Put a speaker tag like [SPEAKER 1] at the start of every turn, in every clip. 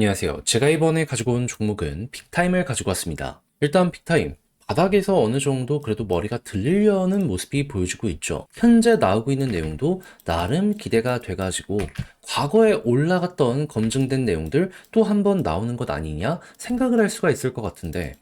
[SPEAKER 1] 안녕하세요. 제가 이번에 가지고 온 종목은 빅타임을 가지고 왔습니다. 일단 빅타임. 바닥에서 어느 정도 그래도 머리가 들리려는 모습이 보여지고 있죠. 현재 나오고 있는 내용도 나름 기대가 돼가지고 과거에 올라갔던 검증된 내용들 또 한 번 나오는 것 아니냐 생각을 할 수가 있을 것 같은데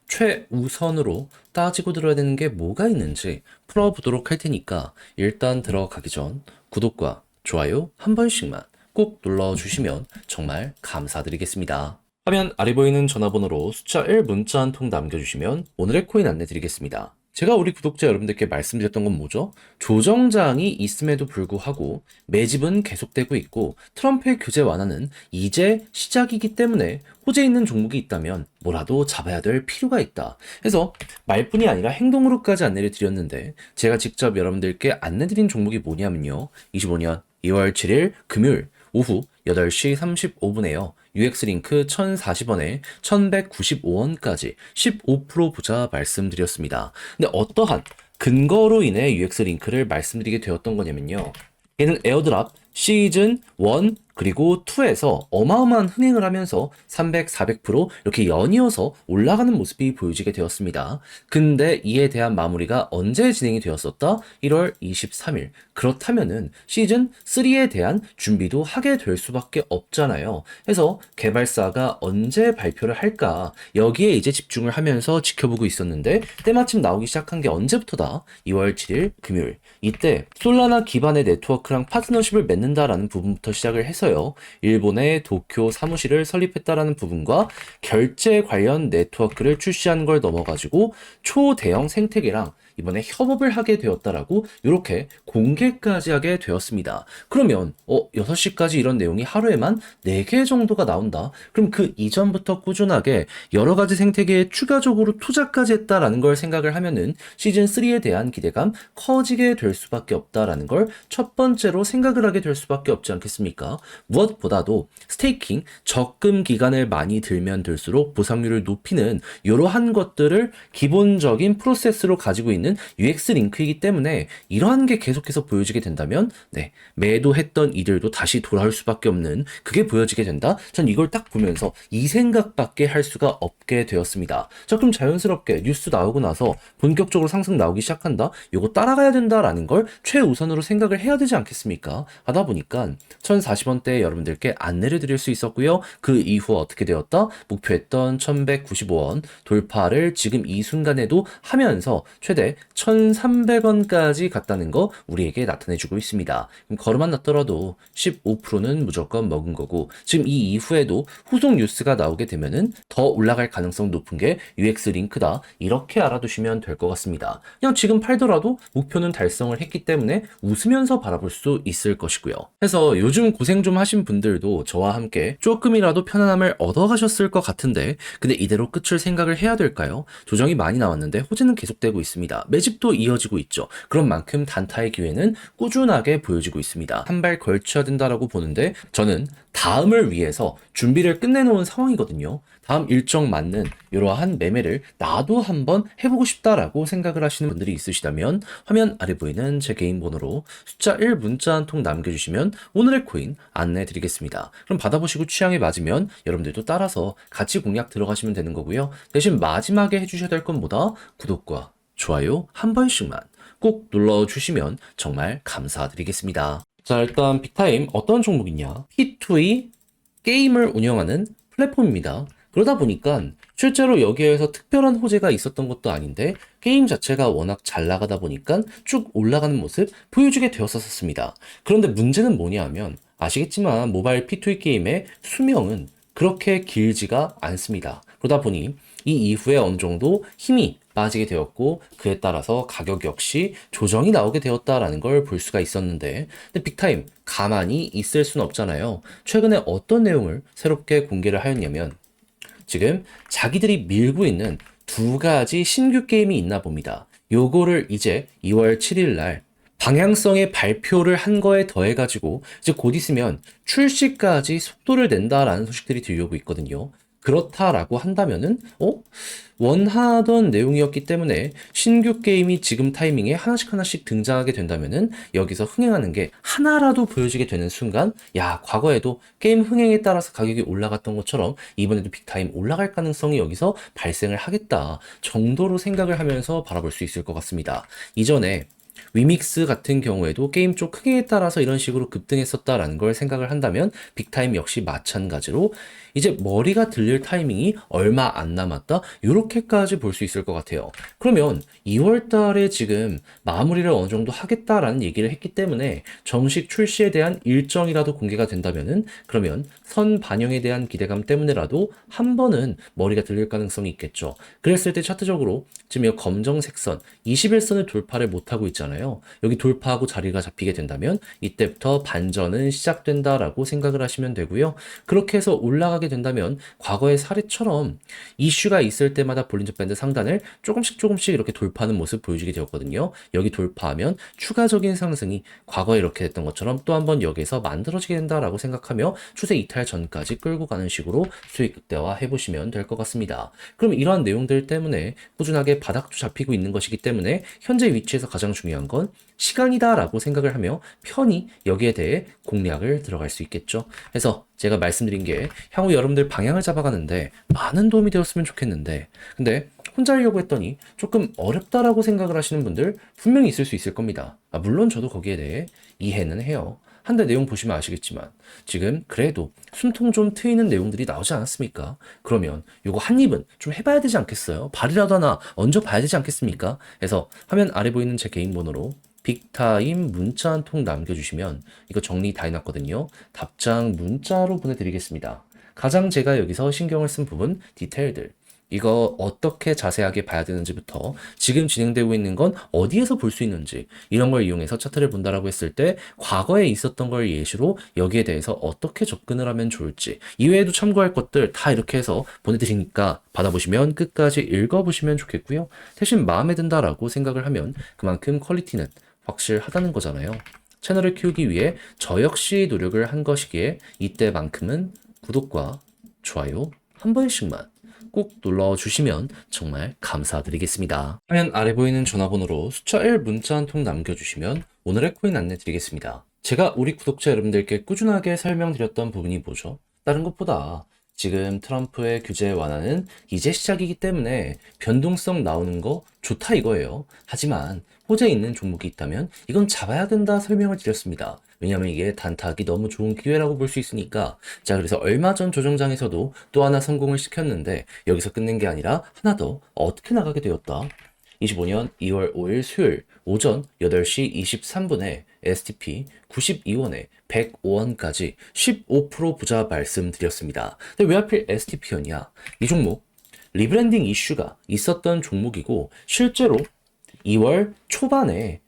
[SPEAKER 1] 최우선으로 따지고 들어야 되는 게 뭐가 있는지 풀어보도록 할 테니까 일단 들어가기 전 구독과 좋아요 한 번씩만 꼭 눌러주시면 정말 감사드리겠습니다. 화면 아래 보이는 전화번호로 숫자 1 문자 한 통 남겨주시면 오늘의 코인 안내 드리겠습니다. 제가 우리 구독자 여러분들께 말씀드렸던 건 뭐죠? 조정장이 있음에도 불구하고 매집은 계속되고 있고 트럼프의 규제 완화는 이제 시작이기 때문에 호재 있는 종목이 있다면 뭐라도 잡아야 될 필요가 있다. 그래서 말뿐이 아니라 행동으로까지 안내를 드렸는데 제가 직접 여러분들께 안내드린 종목이 뭐냐면요. 25년 2월 7일 금요일 오후 8시 35분에요. UX링크 1040원에 1195원까지 15% 보자 말씀드렸습니다. 근데 어떠한 근거로 인해 UX링크를 말씀드리게 되었던 거냐면요. 얘는 에어드랍 시즌 1 그리고 2에서 어마어마한 흥행을 하면서 300, 400% 이렇게 연이어서 올라가는 모습이 보여지게 되었습니다. 근데 이에 대한 마무리가 언제 진행이 되었었다? 1월 23일. 그렇다면은 시즌 3에 대한 준비도 하게 될 수밖에 없잖아요. 그래서 개발사가 언제 발표를 할까? 여기에 이제 집중을 하면서 지켜보고 있었는데 때마침 나오기 시작한 게 언제부터다? 2월 7일 금요일. 이때 솔라나 기반의 네트워크랑 파트너십을 맺는다라는 부분부터 시작을 해서요. 일본의 도쿄 사무실을 설립했다라는 부분과 결제 관련 네트워크를 출시한 걸 넘어가지고 초대형 생태계랑 이번에 협업을 하게 되었다라고 이렇게 공개까지 하게 되었습니다. 그러면 6시까지 이런 내용이 하루에만 4개 정도가 나온다. 그럼 그 이전부터 꾸준하게 여러 가지 생태계에 추가적으로 투자까지 했다라는 걸 생각을 하면은 시즌 3에 대한 기대감 커지게 될 수밖에 없다라는 걸 첫 번째로 생각을 하게 될 수밖에 없지 않겠습니까? 무엇보다도 스테이킹 적금 기간을 많이 들면 들수록 보상률을 높이는 이러한 것들을 기본적인 프로세스로 가지고 있는 UX 링크이기 때문에 이러한 게 계속해서 보여지게 된다면 매도했던 이들도 다시 돌아올 수밖에 없는 그게 보여지게 된다. 전 이걸 딱 보면서 이 생각밖에 할 수가 없게 되었습니다. 자, 그럼 자연스럽게 뉴스 나오고 나서 본격적으로 상승 나오기 시작한다. 이거 따라가야 된다라는 걸 최우선으로 생각을 해야 되지 않겠습니까? 하다 보니까 1040원대에 여러분들께 안내를 드릴 수 있었고요. 그 이후 어떻게 되었다? 목표했던 1195원 돌파를 지금 이 순간에도 하면서 최대 1300원까지 갔다는 거 우리에게 나타내주고 있습니다. 그럼 걸음만 났더라도 15%는 무조건 먹은 거고 지금 이 이후에도 후속 뉴스가 나오게 되면은 더 올라갈 가능성 높은 게 UX 링크다. 이렇게 알아두시면 될 것 같습니다. 그냥 지금 팔더라도 목표는 달성을 했기 때문에 웃으면서 바라볼 수 있을 것이고요. 그래서 요즘 고생 좀 하신 분들도 저와 함께 조금이라도 편안함을 얻어가셨을 것 같은데 근데 이대로 끝을 생각을 해야 될까요? 조정이 많이 나왔는데 호재는 계속되고 있습니다. 매집도 이어지고 있죠. 그런 만큼 단타의 기회는 꾸준하게 보여지고 있습니다. 한 발 걸쳐야 된다라고 보는데 저는 다음을 위해서 준비를 끝내놓은 상황이거든요. 다음 일정 맞는 이러한 매매를 나도 한번 해보고 싶다라고 생각을 하시는 분들이 있으시다면 화면 아래 보이는 제 개인 번호로 숫자 1 문자 한 통 남겨주시면 오늘의 코인 안내 드리겠습니다. 그럼 받아보시고 취향에 맞으면 여러분들도 따라서 같이 공략 들어가시면 되는 거고요. 대신 마지막에 해주셔야 될 건 뭐다? 구독과 좋아요 한 번씩만 꼭 눌러주시면 정말 감사드리겠습니다. 자, 일단 빅타임 어떤 종목이냐? P2E 게임을 운영하는 플랫폼입니다. 그러다 보니까 실제로 여기에서 특별한 호재가 있었던 것도 아닌데 게임 자체가 워낙 잘 나가다 보니까 쭉 올라가는 모습 보여주게 되었었습니다. 그런데 문제는 뭐냐 하면 아시겠지만 모바일 P2E 게임의 수명은 그렇게 길지가 않습니다. 그러다 보니 이 이후에 어느 정도 힘이 빠지게 되었고 그에 따라서 가격 역시 조정이 나오게 되었다라는 걸 볼 수가 있었는데 근데 빅타임 가만히 있을 순 없잖아요. 최근에 어떤 내용을 새롭게 공개를 하였냐면 지금 자기들이 밀고 있는 두 가지 신규 게임이 있나 봅니다. 요거를 이제 2월 7일 날 방향성의 발표를 한 거에 더해가지고 이제 곧 있으면 출시까지 속도를 낸다라는 소식들이 들려오고 있거든요. 그렇다라고 한다면은, 원하던 내용이었기 때문에 신규 게임이 지금 타이밍에 하나씩 하나씩 등장하게 된다면은 여기서 흥행하는 게 하나라도 보여지게 되는 순간, 야, 과거에도 게임 흥행에 따라서 가격이 올라갔던 것처럼 이번에도 빅타임 올라갈 가능성이 여기서 발생을 하겠다 정도로 생각을 하면서 바라볼 수 있을 것 같습니다. 이전에 위믹스 같은 경우에도 게임 쪽 크기에 따라서 이런 식으로 급등했었다라는 걸 생각을 한다면 빅타임 역시 마찬가지로 이제 머리가 들릴 타이밍이 얼마 안 남았다 이렇게까지 볼 수 있을 것 같아요. 그러면 2월 달에 지금 마무리를 어느 정도 하겠다라는 얘기를 했기 때문에 정식 출시에 대한 일정이라도 공개가 된다면은 그러면 선 반영에 대한 기대감 때문에라도 한 번은 머리가 들릴 가능성이 있겠죠. 그랬을 때 차트적으로 지금 이 검정색 선 21선을 돌파를 못하고 있잖아요. 여기 돌파하고 자리가 잡히게 된다면 이때부터 반전은 시작된다라고 생각을 하시면 되고요. 그렇게 해서 올라가게 된다면 과거의 사례처럼 이슈가 있을 때마다 볼린저 밴드 상단을 조금씩 이렇게 돌파하는 모습 보여주게 되었거든요. 여기 돌파하면 추가적인 상승이 과거에 이렇게 됐던 것처럼 또 한 번 여기에서 만들어지게 된다라고 생각하며 추세 이탈 전까지 끌고 가는 식으로 수익 극대화 해보시면 될 것 같습니다. 그럼 이러한 내용들 때문에 꾸준하게 바닥도 잡히고 있는 것이기 때문에 현재 위치에서 가장 중요한 건 시간이다라고 생각을 하며 편히 여기에 대해 공략을 들어갈 수 있겠죠. 그래서 제가 말씀드린 게 향후 여러분들 방향을 잡아가는데 많은 도움이 되었으면 좋겠는데 근데 혼자 하려고 했더니 조금 어렵다라고 생각을 하시는 분들 분명히 있을 수 있을 겁니다. 물론 저도 거기에 대해 이해는 해요. 한 대 내용 보시면 아시겠지만 지금 그래도 숨통 좀 트이는 내용들이 나오지 않았습니까? 그러면 요거 한 입은 좀 해봐야 되지 않겠어요? 발이라도 하나 얹어봐야 되지 않겠습니까? 그래서 화면 아래 보이는 제 개인 번호로 빅타임 문자 한 통 남겨주시면 이거 정리 다 해놨거든요. 답장 문자로 보내드리겠습니다. 가장 제가 여기서 신경을 쓴 부분 디테일들 이거 어떻게 자세하게 봐야 되는지부터 지금 진행되고 있는 건 어디에서 볼 수 있는지 이런 걸 이용해서 차트를 본다라고 했을 때 과거에 있었던 걸 예시로 여기에 대해서 어떻게 접근을 하면 좋을지 이외에도 참고할 것들 다 이렇게 해서 보내드리니까 받아보시면 끝까지 읽어보시면 좋겠고요. 대신 마음에 든다라고 생각을 하면 그만큼 퀄리티는 확실하다는 거잖아요. 채널을 키우기 위해 저 역시 노력을 한 것이기에 이때만큼은 구독과 좋아요 한 번씩만 꼭 눌러주시면 정말 감사드리겠습니다. 화면 아래 보이는 전화번호로 숫자 1 문자 한 통 남겨주시면 오늘의 코인 안내 드리겠습니다. 제가 우리 구독자 여러분들께 꾸준하게 설명드렸던 부분이 뭐죠? 다른 것보다 지금 트럼프의 규제 완화는 이제 시작이기 때문에 변동성 나오는 거 좋다 이거예요. 하지만 호재에 있는 종목이 있다면 이건 잡아야 된다 설명을 드렸습니다. 왜냐면 이게 단타하기 너무 좋은 기회라고 볼 수 있으니까. 자, 그래서 얼마 전 조정장에서도 또 하나 성공을 시켰는데 여기서 끝낸 게 아니라 하나 더 어떻게 나가게 되었다. 25년 2월 5일 수요일 오전 8시 23분에 STP 92원에 105원까지 15% 부자 말씀드렸습니다. 근데 왜 하필 STP였냐? 이 종목 리브랜딩 이슈가 있었던 종목이고 실제로 2월 초반에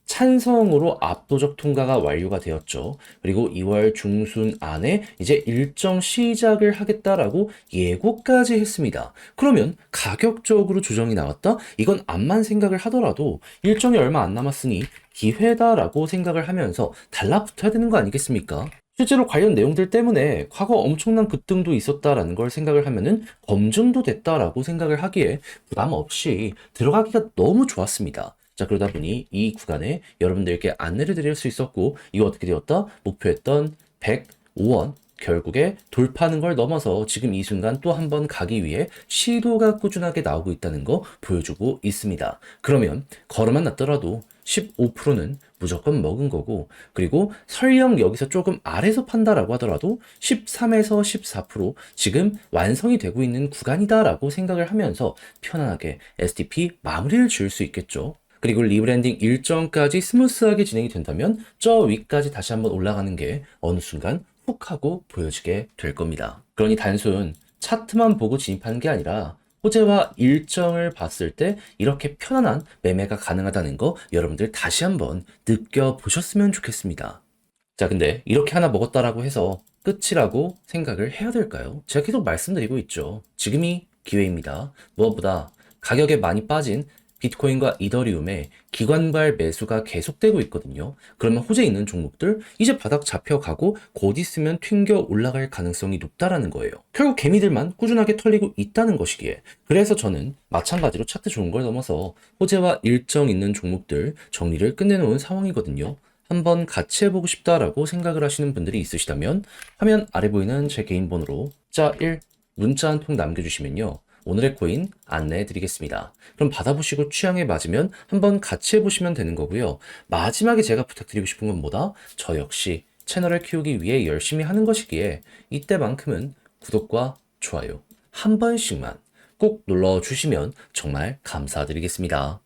[SPEAKER 1] 찬성으로 압도적 통과가 완료가 되었죠. 그리고 2월 중순 안에 이제 일정 시작을 하겠다라고 예고까지 했습니다. 그러면 가격적으로 조정이 나왔다? 이건 암만 생각을 하더라도 일정이 얼마 안 남았으니 기회다라고 생각을 하면서 달라붙어야 되는 거 아니겠습니까? 실제로 관련 내용들 때문에 과거 엄청난 급등도 있었다라는 걸 생각을 하면은 검증도 됐다라고 생각을 하기에 부담 없이 들어가기가 너무 좋았습니다. 자, 그러다 보니 이 구간에 여러분들께 안내를 드릴 수 있었고 이거 어떻게 되었다? 목표했던 105원 결국에 돌파하는 걸 넘어서 지금 이 순간 또 한 번 가기 위해 시도가 꾸준하게 나오고 있다는 거 보여주고 있습니다. 그러면 걸어만 놨더라도 15%는 무조건 먹은 거고 그리고 설령 여기서 조금 아래서 판다라고 하더라도 13에서 14% 지금 완성이 되고 있는 구간이다라고 생각을 하면서 편안하게 STP 마무리를 지을 수 있겠죠. 그리고 리브랜딩 일정까지 스무스하게 진행이 된다면 저 위까지 다시 한번 올라가는 게 어느 순간 훅 하고 보여지게 될 겁니다. 그러니 단순 차트만 보고 진입하는 게 아니라 호재와 일정을 봤을 때 이렇게 편안한 매매가 가능하다는 거 여러분들 다시 한번 느껴보셨으면 좋겠습니다. 자, 근데 이렇게 하나 먹었다라고 해서 끝이라고 생각을 해야 될까요? 제가 계속 말씀드리고 있죠. 지금이 기회입니다. 무엇보다 가격에 많이 빠진 비트코인과 이더리움에 기관발 매수가 계속되고 있거든요. 그러면 호재 있는 종목들 이제 바닥 잡혀가고 곧 있으면 튕겨 올라갈 가능성이 높다라는 거예요. 결국 개미들만 꾸준하게 털리고 있다는 것이기에 그래서 저는 마찬가지로 차트 좋은 걸 넘어서 호재와 일정 있는 종목들 정리를 끝내놓은 상황이거든요. 한번 같이 해보고 싶다라고 생각을 하시는 분들이 있으시다면 화면 아래 보이는 제 개인 번호로 자 1 문자 한 통 남겨주시면요. 오늘의 코인 안내해 드리겠습니다. 그럼 받아보시고 취향에 맞으면 한번 같이 해보시면 되는 거고요. 마지막에 제가 부탁드리고 싶은 건 뭐다? 저 역시 채널을 키우기 위해 열심히 하는 것이기에 이때만큼은 구독과 좋아요 한 번씩만 꼭 눌러주시면 정말 감사드리겠습니다.